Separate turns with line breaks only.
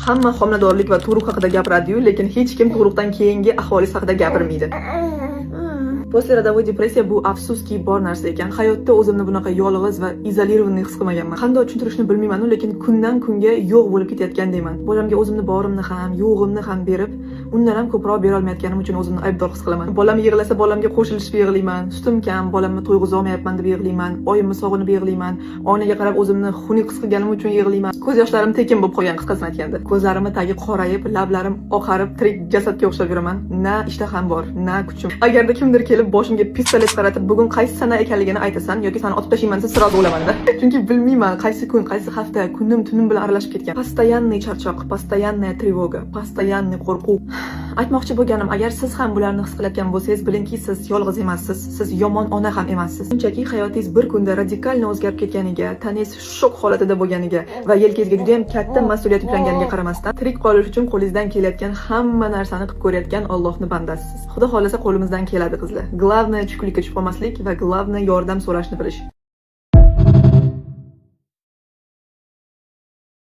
Hamma homiladorlik va tug'ruq haqida gapiradi-yu, lekin hech kim tug'ruqdan keyingi ahvolingiz haqida gapirmaydi. Poslerodavoy depressiya bu afsuski bor narsa ekan. Hayotda o'zimni bunaqa yolg'iz va izolirованный his qilmaganman. Qanday tushuntirishni bilmayman, lekin kundan kunga yo'q bo'lib ketayotgandayman. Bolamga o'zimni borimni ham, yo'g'imni ham berib, undan ham ko'proq bera olmayotganim uchun o'zimni aybdor his qilaman. Bolam yig'lasa bolamga qo'shilishib yig'layman. Sutim kam, bolamni to'yg'iza olmayapman deb yig'layman. Oyimni sog'inib yig'layman. Oynaga qarab o'zimni xunuk his qilganim uchun yig'layman. Ko'z yoshlarim tekin bo'lib qolgan, qisqasini aytganda. Ko'zlarimni tagi qorayib, lablarim oqarib, tirik jasadga o'xshab yuraman. Na ishtaham bor, na kuchim. Agarda kimdir kelib boshimga pistolet qaratib, bugun qaysi sana ekanligini aytasan yoki seni otib tashlayman desa, sirozda o'lamanda. Chunki bilmayman qaysi kun, qaysi hafta, kunim tunim bilan aralashib ketgan. Постоянный charchoq, постоянная тревога, постоянный qo'rquv. Aytmoqchi bo'lganim, agar siz ham bularni his qilayotgan bo'lsangiz, bilingki, siz yolg'iz emassiz, siz yomon ona ham emassiz. Shunchaki hayotingiz bir kunda radikalni o'zgarib ketganiga, tanangiz shok holatida bo'lganiga va yelkangizga juda ham katta mas'uliyat yuklanganiga qaramasdan, tirik qolish uchun qo'lingizdan kelayotgan hamma narsani qilib ko'rayotgan Allohning bandasisiz. Xudo xolasa qo'limizdan keladi, qizlar. Главное chuqurlikka tushib qolmaslik va главное yordam so'rashni bilish.